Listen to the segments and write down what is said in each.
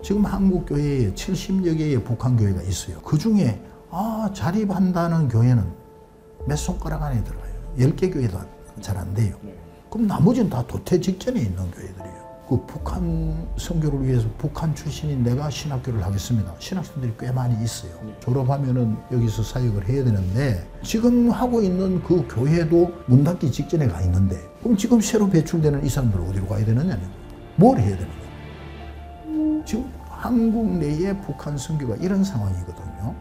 지금 한국 교회에 70여 개의 북한 교회가 있어요. 그 중에 자립한다는 교회는 몇 손가락 안에 들어가요. 10개 교회도 잘 안 돼요. 그럼 나머지는 다 도태 직전에 있는 교회들이에요. 그 북한 선교를 위해서 북한 출신인 내가 신학교를 하겠습니다. 신학생들이 꽤 많이 있어요. 졸업하면은 여기서 사역을 해야 되는데 지금 하고 있는 그 교회도 문 닫기 직전에 가 있는데 그럼 지금 새로 배출되는 이 사람들 어디로 가야 되느냐? 뭘 해야 되느냐? 지금 한국 내의 북한 선교가 이런 상황이거든요.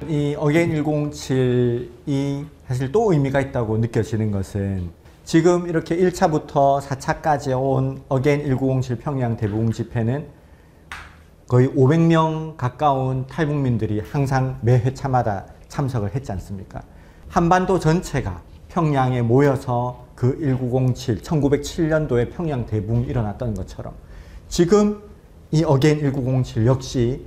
이 어게인 107이 사실 또 의미가 있다고 느껴지는 것은 지금 이렇게 1차부터 4차까지 온 어게인 1907 평양 대부흥 집회는 거의 500명 가까운 탈북민들이 항상 매 회차마다 참석을 했지 않습니까? 한반도 전체가 평양에 모여서 그 1907, 1907년도에 평양 대부흥이 일어났던 것처럼 지금 이 어게인 1907 역시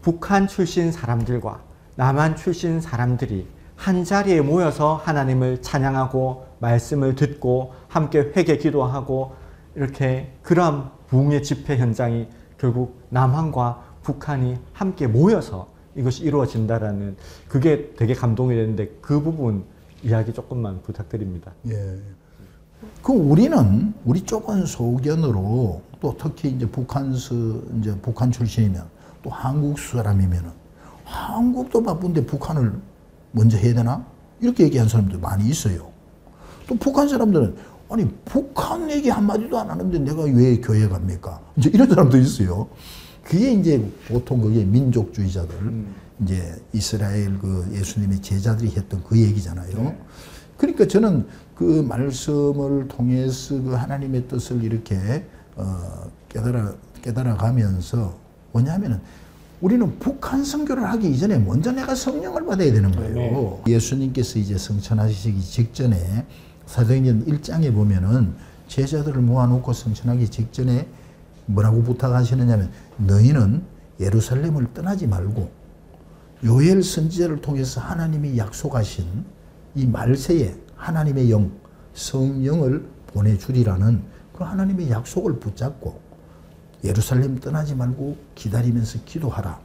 북한 출신 사람들과 남한 출신 사람들이 한자리에 모여서 하나님을 찬양하고 말씀을 듣고 함께 회개 기도하고 이렇게 그런 부흥의 집회 현장이 결국 남한과 북한이 함께 모여서 이것이 이루어진다라는 그게 되게 감동이 되는데 그 부분 이야기 조금만 부탁드립니다. 예. 그 우리 좁은 소견으로 또 특히 이제 북한 출신이면 또 한국 사람이면은 한국도 바쁜데 북한을 먼저 해야 되나? 이렇게 얘기하는 사람들 많이 있어요. 또 북한 사람들은 아니 북한 얘기 한마디도 안 하는데 내가 왜 교회 갑니까? 이제 이런 사람도 있어요. 그게 이제 보통 그게 민족주의자들 이제 이스라엘 그 예수님의 제자들이 했던 그 얘기잖아요. 그러니까 저는 그 말씀을 통해서 그 하나님의 뜻을 이렇게 깨달아 가면서 뭐냐면은 우리는 북한 선교를 하기 이전에 먼저 내가 성령을 받아야 되는 거예요. 예수님께서 이제 성천하시기 직전에 사도행전 1장에 보면은 제자들을 모아놓고 성천하기 직전에 뭐라고 부탁하시느냐면 너희는 예루살렘을 떠나지 말고 요엘 선지자를 통해서 하나님이 약속하신 이 말세에 하나님의 영, 성령을 보내주리라는 그 하나님의 약속을 붙잡고 예루살렘 떠나지 말고 기다리면서 기도하라.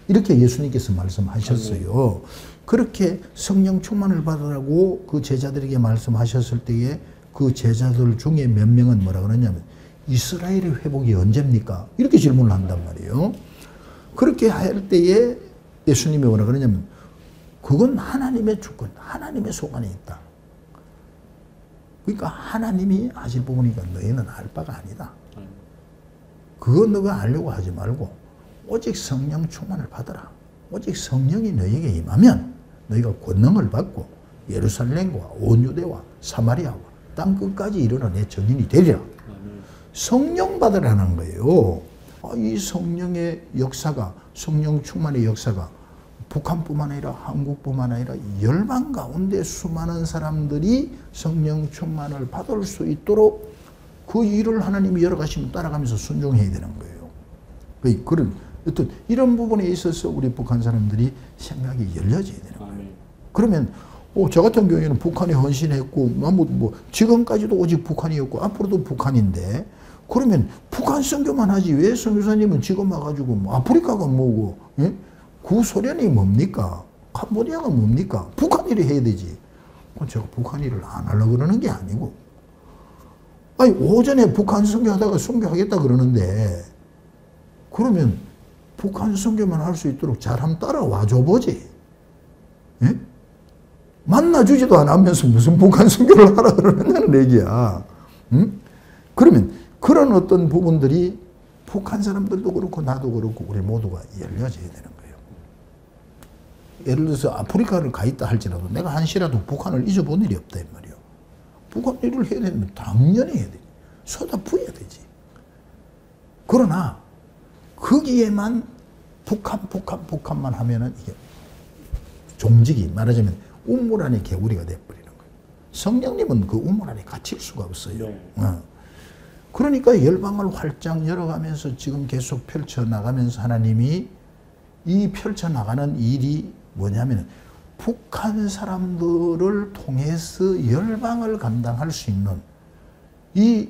이렇게 예수님께서 말씀하셨어요. 그렇게 성령 충만을 받으라고 그 제자들에게 말씀하셨을 때에 그 제자들 중에 몇 명은 뭐라 그러냐면 이스라엘의 회복이 언제입니까? 이렇게 질문을 한단 말이에요. 그렇게 할 때에 예수님이 뭐라 그러냐면 그건 하나님의 주권, 하나님의 소관에 있다. 그러니까 하나님이 하실 부분이니까 너희는 알 바가 아니다. 그거 너가 알려고 하지 말고 오직 성령 충만을 받아라. 오직 성령이 너희에게 임하면 너희가 권능을 받고 예루살렘과 온 유대와 사마리아와 땅 끝까지 이르러 내 증인이 되리라. 성령 받으라는 거예요. 이 성령의 역사가, 성령 충만의 역사가 북한뿐만 아니라 한국뿐만 아니라 열방 가운데 수많은 사람들이 성령 충만을 받을 수 있도록 그 일을 하나님이 열어가시면 따라가면서 순종해야 되는 거예요. 그런 어떤 이런 부분에 있어서 우리 북한 사람들이 생각이 열려져야 되는 거예요. 그러면 저 같은 경우에는 북한에 헌신했고 지금까지도 오직 북한이었고 앞으로도 북한인데 그러면 북한 선교만 하지 왜 선교사님은 지금 와가지고 아프리카가 뭐고 구소련이 뭡니까? 캄보디아가 뭡니까? 북한 일을 해야 되지. 제가 북한 일을 안 하려고 그러는 게 아니고 아니 오전에 북한 선교하다가 선교하겠다 그러는데 그러면 북한 선교만 할 수 있도록 잘 한번 따라와 줘보지. 예? 만나주지도 않으면서 무슨 북한 선교를 하라 그러느냐는 얘기야. 응? 그러면 그런 어떤 부분들이 북한 사람들도 그렇고 나도 그렇고 우리 모두가 열려져야 되는 거예요. 예를 들어서 아프리카를 가 있다 할지라도 내가 한시라도 북한을 잊어본 일이 없다 이 말이에요. 북한 일을 해야 되면 당연히 해야 되지. 쏟아부어야 되지. 그러나 거기에만 북한만 하면은 이게 종직이 말하자면 우물 안에 개구리가 돼버리는 거예요. 성령님은 그 우물 안에 갇힐 수가 없어요. 그러니까 열방을 활짝 열어가면서 지금 계속 펼쳐나가면서 하나님이 이 펼쳐나가는 일이 뭐냐면 북한 사람들을 통해서 열방을 감당할 수 있는 이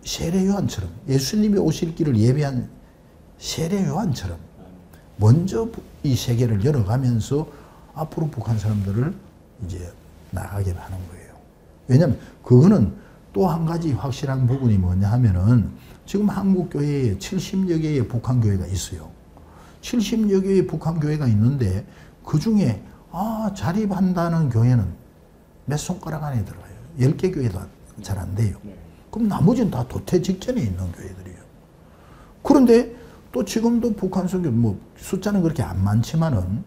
세례 요한처럼 예수님이 오실 길을 예배한 세례 요한처럼 먼저 이 세계를 열어가면서 앞으로 북한 사람들을 이제 나가게 하는 거예요. 왜냐하면 그거는 또 한 가지 확실한 부분이 뭐냐 하면은 지금 한국 교회에 70여 개의 북한 교회가 있어요. 70여 개의 북한 교회가 있는데 그 중에 자립한다는 교회는 몇 손가락 안에 들어가요. 10개 교회도 잘 안 돼요. 그럼 나머지는 다 도태 직전에 있는 교회들이에요. 그런데 또 지금도 북한 선교 뭐 숫자는 그렇게 안 많지만은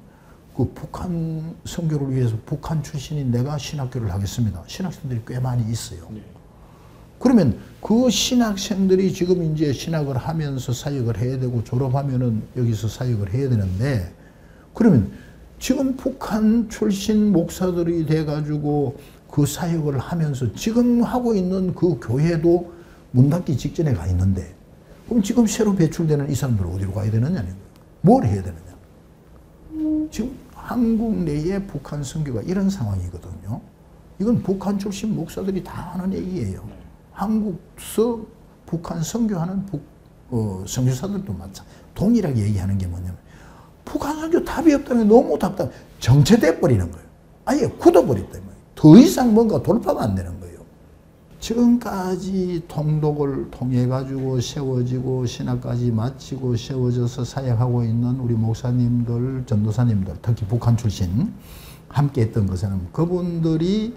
그 북한 선교를 위해서 북한 출신인 내가 신학교를 하겠습니다. 신학생들이 꽤 많이 있어요. 그러면 그 신학생들이 지금 이제 신학을 하면서 사역을 해야 되고 졸업하면은 여기서 사역을 해야 되는데 그러면 지금 북한 출신 목사들이 돼가지고 그 사역을 하면서 지금 하고 있는 그 교회도 문 닫기 직전에 가 있는데 그럼 지금 새로 배출되는 이 사람들은 어디로 가야 되느냐? 뭘 해야 되느냐? 지금 한국 내에 북한 선교가 이런 상황이거든요. 이건 북한 출신 목사들이 다 하는 얘기예요. 한국서 북한 선교하는 선교사들도 마찬가지. 동일하게 얘기하는 게 뭐냐면 북한 선교 답이 없다면 너무 답답해. 정체돼 버리는 거예요. 아예 굳어버렸다. 더 이상 뭔가 돌파가 안 되는 거예요. 지금까지 통독을 통해 가지고 세워지고 신학까지 마치고 세워져서 사역하고 있는 우리 목사님들, 전도사님들, 특히 북한 출신 함께 했던 것은 그분들이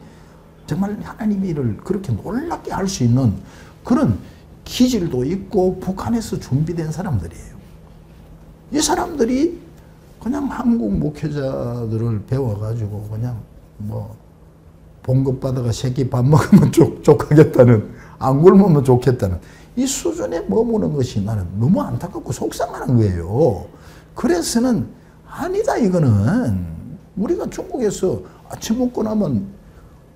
정말 하나님의 일을 그렇게 놀랍게 할 수 있는 그런 기질도 있고 북한에서 준비된 사람들이에요. 이 사람들이 그냥 한국 목회자들을 배워가지고 그냥 뭐 봉급 받아가 새끼 밥 먹으면 족하겠다는, 안 굶으면 좋겠다는 이 수준에 머무는 것이 나는 너무 안타깝고 속상하는 거예요. 그래서는 아니다 이거는 우리가 중국에서 아침 먹고 나면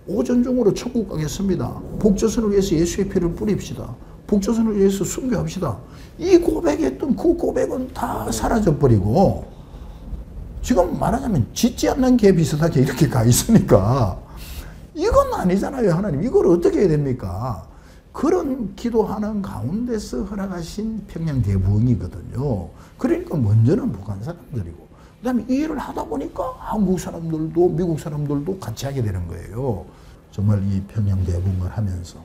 오전 중으로 천국 가겠습니다. 북조선을 위해서 예수의 피를 뿌립시다. 북조선을 위해서 순교합시다. 이 고백했던 그 고백은 다 사라져버리고 지금 말하자면 짖지 않는 개 비슷하게 이렇게 가 있으니까 이건 아니잖아요. 하나님 이걸 어떻게 해야 됩니까? 그런 기도하는 가운데서 허락하신 평양 대부흥이거든요. 그러니까 먼저는 북한 사람들이고 그 다음에 이 일을 하다 보니까 한국 사람들도 미국 사람들도 같이 하게 되는 거예요. 정말 이 평양 대부흥을 하면서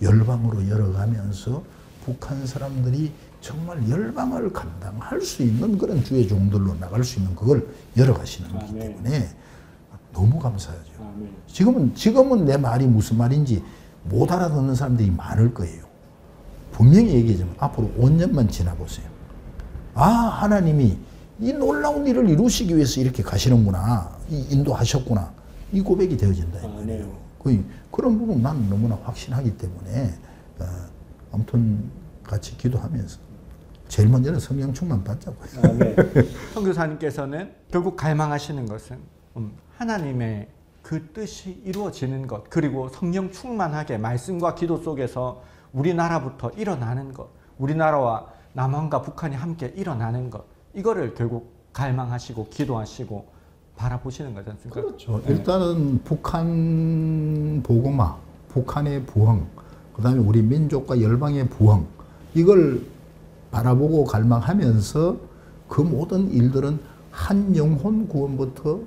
열방으로 열어가면서 북한 사람들이 정말 열방을 감당할 수 있는 그런 주의 종들로 나갈 수 있는 그걸 열어가시는 거기 때문에 너무 감사하죠. 지금은 내 말이 무슨 말인지 못 알아듣는 사람들이 많을 거예요. 분명히 얘기하자면 앞으로 5년만 지나보세요. 하나님이 이 놀라운 일을 이루시기 위해서 이렇게 가시는구나. 인도하셨구나. 이 고백이 되어진다. 그런 부분 난 너무나 확신하기 때문에 아무튼 같이 기도하면서 제일 먼저는 성령 충만 받자고요. 선교사님께서는 결국 갈망하시는 것은 하나님의 그 뜻이 이루어지는 것, 그리고 성령 충만하게 말씀과 기도 속에서 우리나라부터 일어나는 것, 우리나라와 남한과 북한이 함께 일어나는 것, 이거를 결국 갈망하시고 기도하시고 바라보시는 거지 않습니까? 그렇죠. 일단은 북한 복음화, 북한의 부흥, 그 다음에 우리 민족과 열방의 부흥, 이걸 바라보고 갈망하면서 그 모든 일들은 한 영혼 구원부터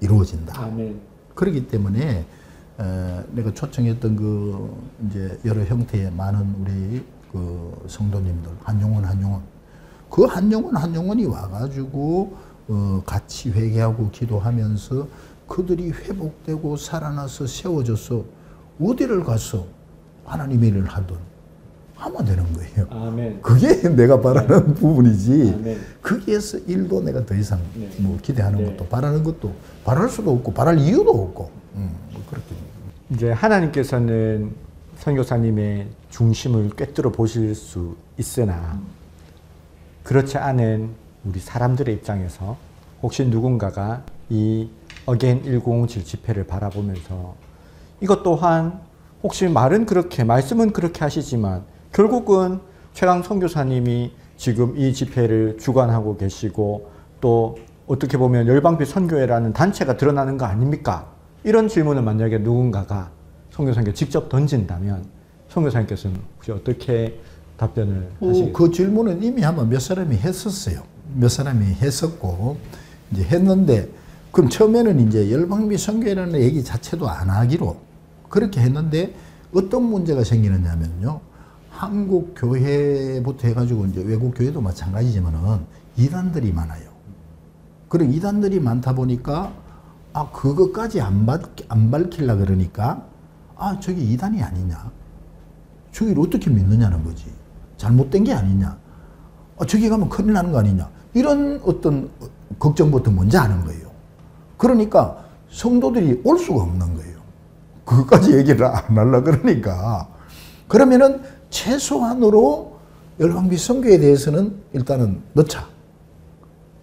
이루어진다. 아멘. 그렇기 때문에 내가 초청했던 그 이제 여러 형태의 많은 우리 그 성도님들 한 영혼 그 한 영혼이 와가지고 같이 회개하고 기도하면서 그들이 회복되고 살아나서 세워져서 어디를 가서 하나님의 일을 하든 하면 되는 거예요. 아멘. 그게 내가 바라는 아멘. 부분이지. 아멘. 거기에서 일도 내가 더 이상 뭐 기대하는 것도 바라는 것도 바랄 수도 없고 바랄 이유도 없고 뭐 그렇게. 이제 하나님께서는 선교사님의 중심을 꿰뚫어 보실 수 있으나 그렇지 않은 우리 사람들의 입장에서 혹시 누군가가 이 어게인 1057 집회를 바라보면서 이것 또한 혹시 말은 그렇게 말씀은 그렇게 하시지만 결국은 최강 선교사님이 지금 이 집회를 주관하고 계시고 또 어떻게 보면 열방빛 선교회라는 단체가 드러나는 거 아닙니까? 이런 질문을 만약에 누군가가 선교사님께 직접 던진다면 선교사님께서는 혹시 어떻게 답변을 하시겠어요? 그 질문은 이미 아마 몇 사람이 했었어요. 몇 사람이 했었고 이제 했는데 그럼 처음에는 이제 열방미 선교회라는 얘기 자체도 안 하기로 그렇게 했는데 어떤 문제가 생기느냐면요. 한국 교회부터 해가지고 이제 외국 교회도 마찬가지지만은 이단들이 많아요. 그리고 이단들이 많다 보니까 그것까지 안 밝히려 그러니까 저기 이단이 아니냐. 저기를 어떻게 믿느냐는 거지. 잘못된 게 아니냐. 저기 가면 큰일 나는 거 아니냐. 이런 어떤 걱정부터 먼저 하는 거예요. 그러니까 성도들이 올 수가 없는 거예요. 그것까지 얘기를 안 하려 그러니까. 그러면은 최소한으로 열방비 선교에 대해서는 일단은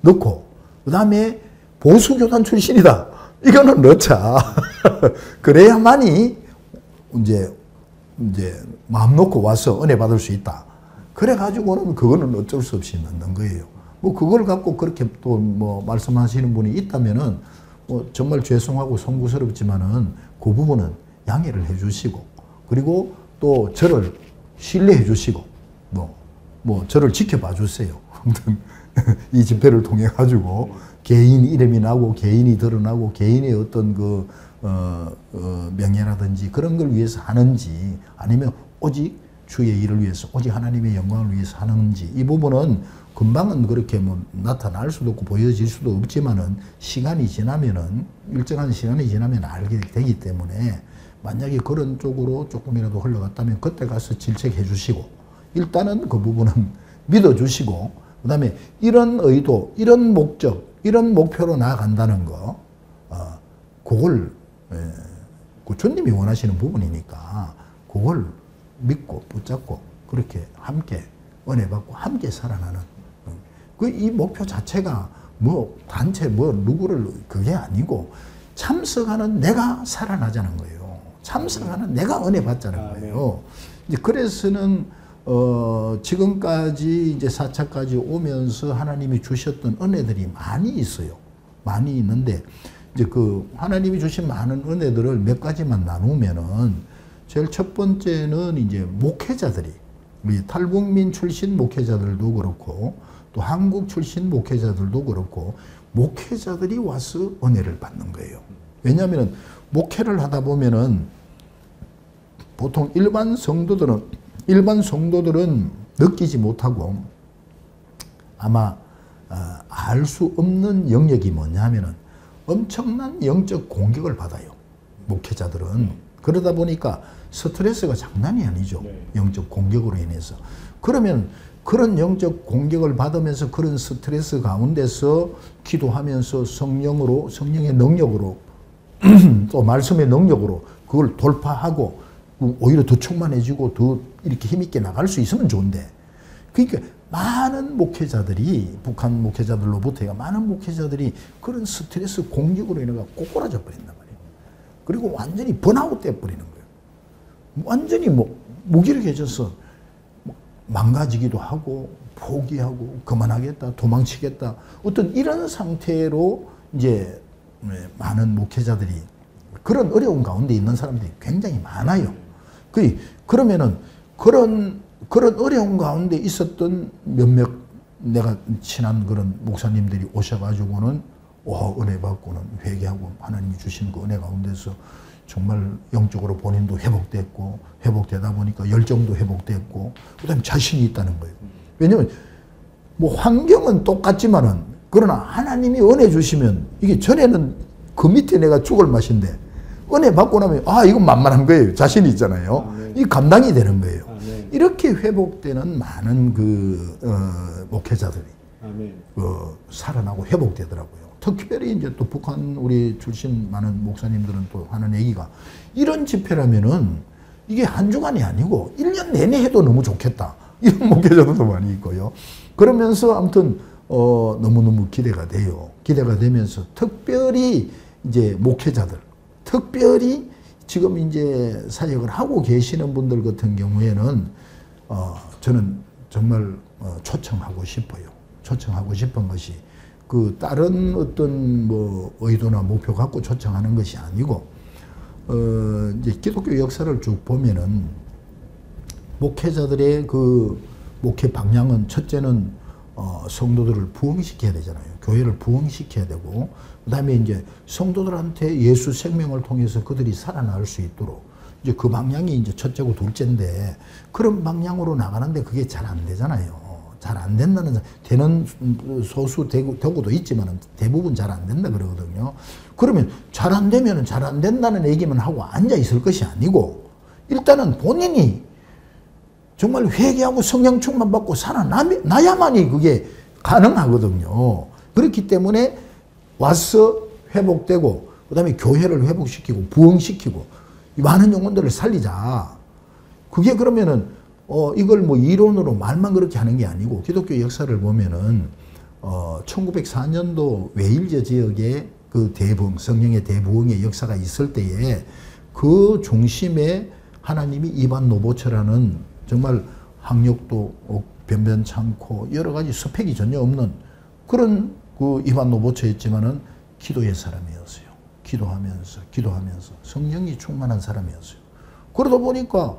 넣고 그 다음에 보수교단 출신이다. 이거는 넣자. 그래야만이 이제 마음 놓고 와서 은혜 받을 수 있다. 그래가지고는 그거는 어쩔 수 없이 넣는 거예요. 뭐 그걸 갖고 그렇게 또 뭐 말씀하시는 분이 있다면은 뭐 정말 죄송하고 송구스럽지만은 그 부분은 양해를 해주시고 그리고 또 저를 신뢰해 주시고 뭐 저를 지켜봐 주세요. 아무튼 이 집회를 통해 가지고 개인 이름이 나고 개인이 드러나고 개인의 어떤 그 명예라든지 그런 걸 위해서 하는지 아니면 오직 주의 일을 위해서 오직 하나님의 영광을 위해서 하는지 이 부분은 금방은 그렇게 뭐 나타날 수도 없고 보여질 수도 없지만은 시간이 지나면은 일정한 시간이 지나면 알게 되기 때문에 만약에 그런 쪽으로 조금이라도 흘러갔다면 그때 가서 질책해 주시고 일단은 그 부분은 믿어 주시고 그 다음에 이런 의도 이런 목적 이런 목표로 나아간다는 거 그걸 주님이 원하시는 부분이니까 그걸 믿고 붙잡고 그렇게 함께 은혜 받고 함께 살아나는 이 목표 자체가 뭐 단체 뭐 누구를 그게 아니고 참석하는 내가 살아나자는 거예요. 참석하는 내가 은혜 받자는 거예요. 이제 그래서는 지금까지 이제 4차까지 오면서 하나님이 주셨던 은혜들이 많이 있어요. 많이 있는데 이제 그 하나님이 주신 많은 은혜들을 몇 가지만 나누면은 제일 첫 번째는 이제 목회자들이 우리 탈북민 출신 목회자들도 그렇고 또 한국 출신 목회자들도 그렇고 목회자들이 와서 은혜를 받는 거예요. 왜냐하면 목회를 하다 보면은 보통 일반 성도들은 느끼지 못하고 아마 알 수 없는 영역이 뭐냐 하면은 엄청난 영적 공격을 받아요. 목회자들은. 그러다 보니까 스트레스가 장난이 아니죠. 영적 공격으로 인해서. 그러면 그런 영적 공격을 받으면서 그런 스트레스 가운데서 기도하면서 성령의 능력으로 또 말씀의 능력으로 그걸 돌파하고 오히려 더 충만해지고 더 이렇게 힘있게 나갈 수 있으면 좋은데 그러니까 많은 목회자들이 북한 목회자들로부터 많은 목회자들이 그런 스트레스 공격으로 인해서 꼬꾸라져 버린단 말이에요. 그리고 완전히 번아웃 돼 버리는 거예요. 완전히 무기력해져서 망가지기도 하고 포기하고 그만하겠다 도망치겠다 어떤 이런 상태로 이제 많은 목회자들이 그런 어려운 가운데 있는 사람들이 굉장히 많아요. 그러면은 그런 어려운 가운데 있었던 몇몇 내가 친한 그런 목사님들이 오셔가지고는 은혜 받고는 회개하고 하나님이 주신 그 은혜 가운데서 정말 영적으로 본인도 회복되다 보니까 열정도 회복됐고 그다음에 자신이 있다는 거예요. 왜냐면 뭐 환경은 똑같지만은 그러나 하나님이 은혜 주시면 이게 전에는 그 밑에 내가 죽을 맛인데 은혜 받고 나면 이건 만만한 거예요. 자신이 있잖아요. 이 감당이 되는 거예요. 이렇게 회복되는 많은 목회자들이 살아나고 회복되더라고요. 특별히 이제 또 북한 우리 출신 많은 목사님들은 또 하는 얘기가 이런 집회라면은 이게 한 주간이 아니고 1년 내내 해도 너무 좋겠다. 이런 목회자들도 많이 있고요. 그러면서 아무튼 너무너무 기대가 돼요. 기대가 되면서 특별히 이제 목회자들, 특별히 지금 이제 사역을 하고 계시는 분들 같은 경우에는 저는 정말 초청하고 싶어요. 초청하고 싶은 것이 그 다른 어떤 뭐 의도나 목표 갖고 초청하는 것이 아니고 이제 기독교 역사를 쭉 보면은 목회자들의 그 목회 방향은 첫째는 성도들을 부흥시켜야 되잖아요. 교회를 부흥시켜야 되고, 그 다음에 이제 성도들한테 예수 생명을 통해서 그들이 살아날 수 있도록 이제 그 방향이 이제 첫째고 둘째인데, 그런 방향으로 나가는데 그게 잘 안 되잖아요. 잘 안 된다는, 되는 소수 되고도 있지만 대부분 잘 안 된다 그러거든요. 그러면 잘 안 되면 잘 안 된다는 얘기만 하고 앉아 있을 것이 아니고, 일단은 본인이 정말 회개하고 성령 충만 받고 살아나야만이 그게 가능하거든요. 그렇기 때문에 와서 회복되고, 그 다음에 교회를 회복시키고 부흥시키고 많은 영혼들을 살리자. 그게 그러면은 이걸 뭐 이론으로 말만 그렇게 하는 게 아니고, 기독교 역사를 보면은 1904년도 웨일즈 지역에 그 대부흥, 성령의 대부흥의 역사가 있을 때에 그 중심에 하나님이 이반 노보처라는 정말 학력도 변변찮고 여러 가지 스펙이 전혀 없는 그런 그 이반 노보처였지만은 기도의 사람이었어요. 기도하면서 성령이 충만한 사람이었어요. 그러다 보니까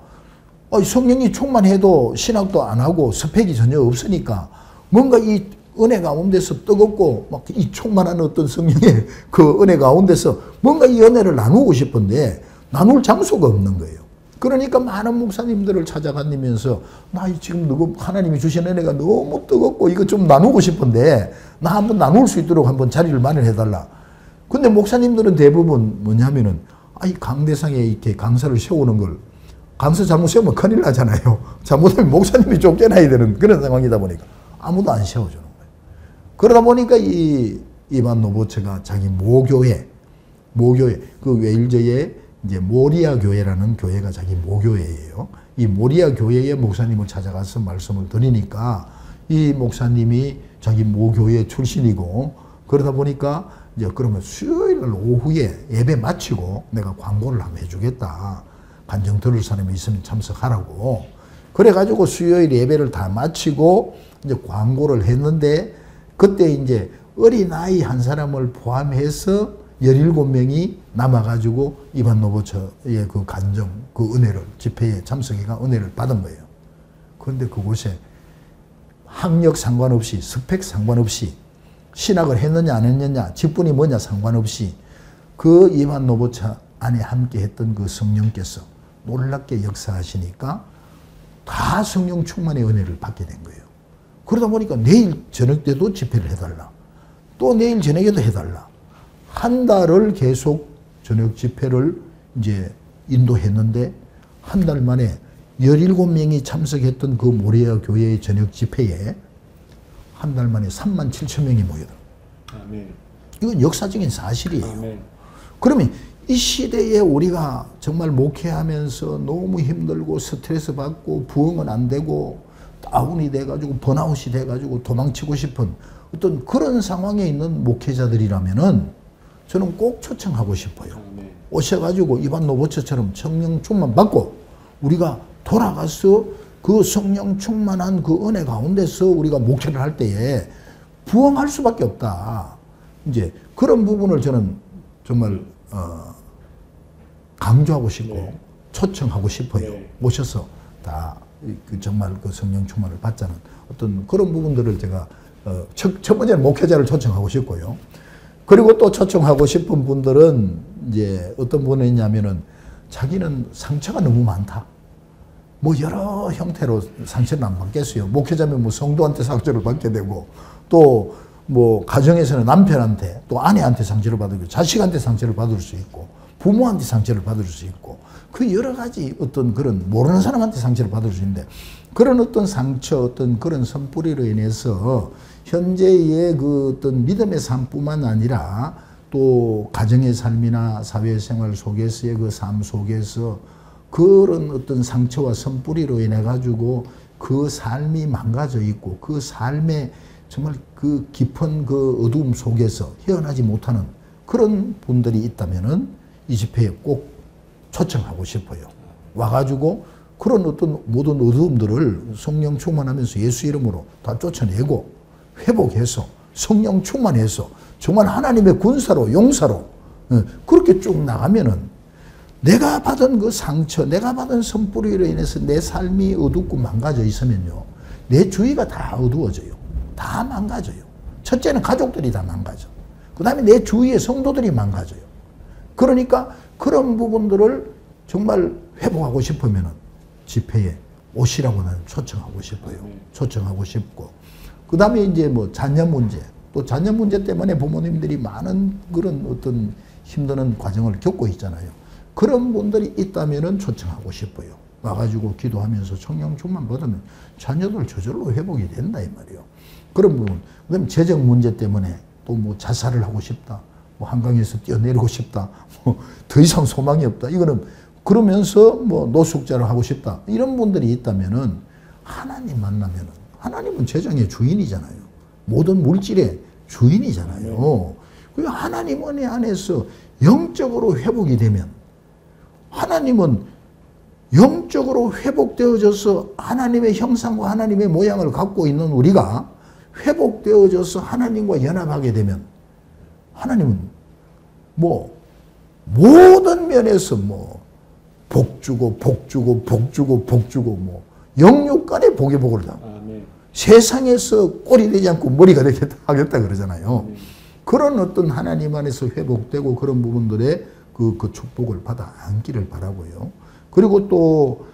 성령이 충만해도 신학도 안 하고 스펙이 전혀 없으니까 뭔가 이 은혜 가운데서 뜨겁고 막 이 충만한 어떤 성령의 그 은혜 가운데서 뭔가 이 은혜를 나누고 싶은데 나눌 장소가 없는 거예요. 그러니까 많은 목사님들을 찾아다니면서 나 지금 하나님이 주신 은혜가 너무 뜨겁고 이거 좀 나누고 싶은데 나 한번 나눌 수 있도록 한번 자리를 마련해달라. 근데 목사님들은 대부분 뭐냐면은 이 강대상에 이렇게 강사를 세우는 걸, 강사 잘못 세우면 큰일 나잖아요. 잘못하면 목사님이 쫓겨나야 되는 그런 상황이다 보니까 아무도 안 세워주는 거예요. 그러다 보니까 이 이반 노보처가 자기 모교회, 그 웨일즈의 이제 모리아 교회라는 교회가 자기 모교회예요. 이 모리아 교회의 목사님을 찾아가서 말씀을 드리니까 이 목사님이 자기 모교회 출신이고, 그러다 보니까 이제 그러면 수요일 날 오후에 예배 마치고 내가 광고를 한번 해주겠다. 간증 들을 사람이 있으면 참석하라고. 그래가지고 수요일 예배를 다 마치고 이제 광고를 했는데, 그때 이제 어린아이 한 사람을 포함해서 17명이 남아가지고 이반 노보처의 그 간정, 그 은혜를, 집회에 참석해가 은혜를 받은 거예요. 그런데 그곳에 학력 상관없이, 스펙 상관없이, 신학을 했느냐 안 했느냐, 직분이 뭐냐 상관없이 그 이반 노보처 안에 함께 했던 그 성령께서 놀랍게 역사하시니까 다 성령 충만의 은혜를 받게 된 거예요. 그러다 보니까 내일 저녁 때도 집회를 해달라. 또 내일 저녁에도 해달라. 한 달을 계속 저녁 집회를 이제 인도했는데, 한 달 만에 17명이 참석했던 그 모리아 교회의 저녁 집회에 한 달 만에 37,000명이 모여들어요. 아멘. 이건 역사적인 사실이에요. 아멘. 그러면 이 시대에 우리가 정말 목회하면서 너무 힘들고 스트레스 받고 부흥은 안 되고 다운이 돼가지고 번아웃이 돼가지고 도망치고 싶은 어떤 그런 상황에 있는 목회자들이라면은 저는 꼭 초청하고 싶어요. 오셔가지고 이반 노보처처럼 성령 충만 받고 우리가 돌아가서 그 성령 충만한 그 은혜 가운데서 우리가 목회를 할 때에 부흥할 수밖에 없다. 이제 그런 부분을 저는 정말 강조하고 싶고 초청하고 싶어요. 오셔서 다 정말 그 성령 충만을 받자는 어떤 그런 부분들을 제가 첫 번째는 목회자를 초청하고 싶고요. 그리고 또 초청하고 싶은 분들은 이제 어떤 분이 있냐면은 자기는 상처가 너무 많다. 뭐 여러 형태로 상처를 안 받겠어요. 목회자면 뭐 성도한테 상처를 받게 되고, 또 뭐 가정에서는 남편한테, 또 아내한테 상처를 받고, 자식한테 상처를 받을 수 있고, 부모한테 상처를 받을 수 있고, 그 여러 가지 어떤 그런 모르는 사람한테 상처를 받을 수 있는데, 그런 어떤 상처, 어떤 그런 선뿌리로 인해서 현재의 그 어떤 믿음의 삶뿐만 아니라 또 가정의 삶이나 사회생활 속에서의 그 삶 속에서 그런 어떤 상처와 선뿌리로 인해 가지고 그 삶이 망가져 있고 그 삶에 정말 그 깊은 그 어두움 속에서 헤어나지 못하는 그런 분들이 있다면은 이 집회에 꼭 초청하고 싶어요. 와가지고 그런 어떤 모든 어두움들을 성령 충만하면서 예수 이름으로 다 쫓아내고 회복해서 성령 충만해서 정말 하나님의 군사로, 용사로 그렇게 쭉 나가면은 내가 받은 그 상처, 내가 받은 선뿌리로 인해서 내 삶이 어둡고 망가져 있으면요, 내 주위가 다 어두워져요. 다 망가져요. 첫째는 가족들이 다 망가져. 그 다음에 내 주위의 성도들이 망가져요. 그러니까 그런 부분들을 정말 회복하고 싶으면 집회에 오시라고 나는 초청하고 싶어요. 초청하고 싶고. 그 다음에 이제 뭐 자녀 문제, 또 자녀 문제 때문에 부모님들이 많은 그런 어떤 힘드는 과정을 겪고 있잖아요. 그런 분들이 있다면 초청하고 싶어요. 와가지고 기도하면서 성령 충만 받으면 자녀들 저절로 회복이 된다 이 말이에요. 그런 부분. 그다음에 재정 문제 때문에 또 뭐 자살을 하고 싶다, 뭐 한강에서 뛰어내리고 싶다, 뭐 더 이상 소망이 없다. 이거는 그러면서 뭐 노숙자를 하고 싶다. 이런 분들이 있다면은 하나님 만나면은 하나님은 재정의 주인이잖아요. 모든 물질의 주인이잖아요. 그 하나님 은혜 안에서 영적으로 회복이 되면 하나님은 영적으로 회복되어져서 하나님의 형상과 하나님의 모양을 갖고 있는 우리가 회복되어져서 하나님과 연합하게 되면 하나님은 뭐 모든 면에서 뭐 복주고 복주고 복주고 복주고 뭐 영육간에 복의 복을 다. 세상에서 꼴이 되지 않고 머리가 되겠다 하겠다 그러잖아요. 그런 어떤 하나님 안에서 회복되고 그런 부분들의 그 축복을 받아 안기를 바라고요. 그리고 또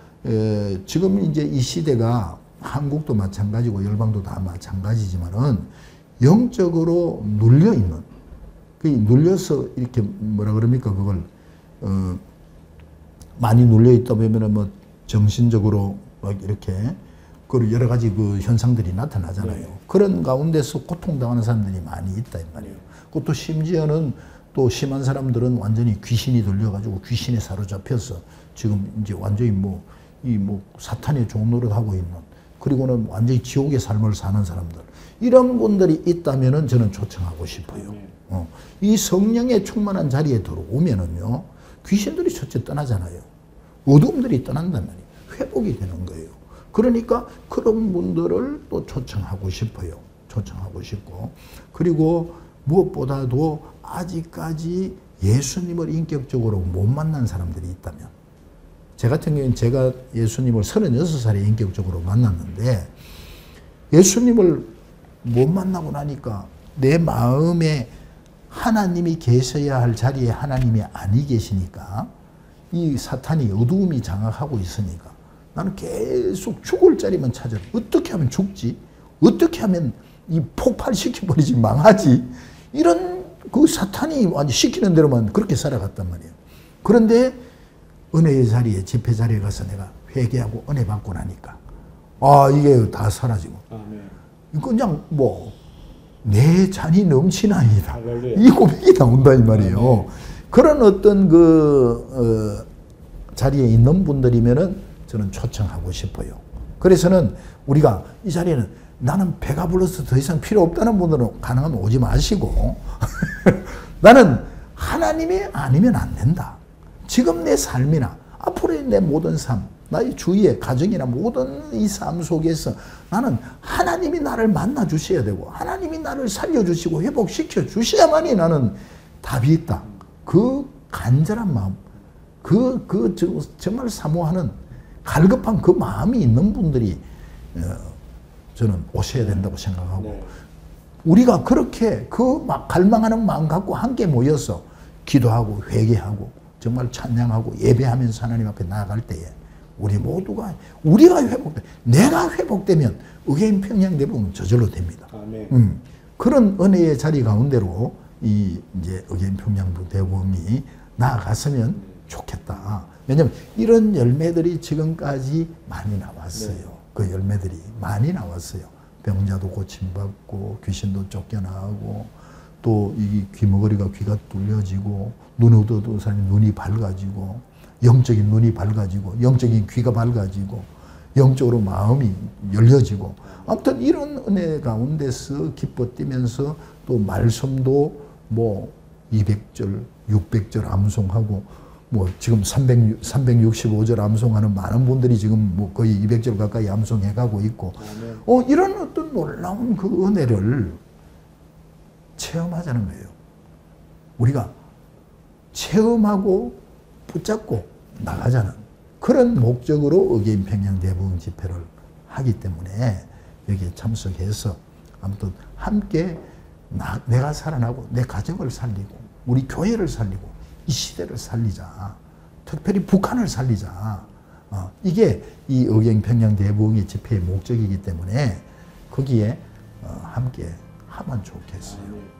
지금 이제 이 시대가 한국도 마찬가지고 열방도 다 마찬가지지만은 영적으로 눌려 있는, 그 눌려서 이렇게 뭐라 그럽니까 그걸 많이 눌려 있다 보면은 뭐 정신적으로 막 이렇게 그 여러 가지 그 현상들이 나타나잖아요. 그런 가운데서 고통당하는 사람들이 많이 있다 이 말이에요. 그것도 심지어는 또 심한 사람들은 완전히 귀신이 들려가지고 귀신에 사로잡혀서 지금 이제 완전히 뭐 사탄의 종노릇 하고 있는, 그리고는 완전히 지옥의 삶을 사는 사람들, 이런 분들이 있다면은 저는 초청하고 싶어요. 이 성령의 충만한 자리에 들어오면은요, 귀신들이 첫째 떠나잖아요. 어둠들이 떠난단 말이에요. 회복이 되는 거예요. 그러니까 그런 분들을 또 초청하고 싶어요. 초청하고 싶고, 그리고 무엇보다도 아직까지 예수님을 인격적으로 못 만난 사람들이 있다면, 제 같은 경우는 제가 예수님을 36살에 인격적으로 만났는데 예수님을 못 만나고 나니까 내 마음에 하나님이 계셔야 할 자리에 하나님이 아니 계시니까 이 사탄이 어두움이 장악하고 있으니까 나는 계속 죽을 자리만 찾아. 어떻게 하면 죽지? 어떻게 하면 이 폭발시켜버리지, 망하지? 이런 그 사탄이 완전 시키는 대로만 그렇게 살아갔단 말이에요. 그런데 은혜의 자리에, 집회 자리에 가서 내가 회개하고 은혜 받고 나니까 이게 다 사라지고 그냥 뭐 내 잔이 넘치나이다, 이 고백이 나온다 이 말이에요. 그런 어떤 그 자리에 있는 분들이면은 저는 초청하고 싶어요. 그래서는 우리가 이 자리에는 나는 배가 불러서 더 이상 필요 없다는 분들은 가능하면 오지 마시고 나는 하나님이 아니면 안 된다. 지금 내 삶이나 앞으로의 내 모든 삶, 나의 주위의 가정이나 모든 이 삶 속에서 나는 하나님이 나를 만나 주셔야 되고 하나님이 나를 살려주시고 회복시켜 주셔야만이 나는 답이 있다. 그 간절한 마음, 정말 사모하는 갈급한 그 마음이 있는 분들이 저는 오셔야 된다고 생각하고, 우리가 그렇게 그 갈망하는 마음 갖고 함께 모여서 기도하고 회개하고 정말 찬양하고 예배하면서 하나님 앞에 나아갈 때에 우리 모두가, 우리가 회복돼, 내가 회복되면 의개인 평양 대부분 저절로 됩니다. 그런 은혜의 자리 가운데로 이제 의개인 평양 대부분이 나아갔으면 좋겠다. 왜냐하면 이런 열매들이 지금까지 많이 나왔어요. 그 열매들이 많이 나왔어요. 병자도 고침받고 귀신도 쫓겨나고 또 이 귀머거리가 귀가 뚫려지고 눈 어두운 사람이 눈이 밝아지고 영적인 눈이 밝아지고 영적인 귀가 밝아지고 영적으로 마음이 열려지고, 아무튼 이런 은혜 가운데서 기뻐 뛰면서 또 말씀도 뭐 200절 600절 암송하고 뭐 지금 365절 암송하는 많은 분들이 지금 뭐 거의 200절 가까이 암송해 가고 있고, 이런 어떤 놀라운 그 은혜를 체험하자는 거예요. 우리가 체험하고 붙잡고 나가자는 그런 목적으로 어게인 평양 대부흥 집회를 하기 때문에 여기에 참석해서 아무튼 함께 내가 살아나고 내 가정을 살리고 우리 교회를 살리고 이 시대를 살리자. 특별히 북한을 살리자. 이게 이 어게인 평양 대부흥의 집회의 목적이기 때문에 거기에 함께 하면 좋겠어요.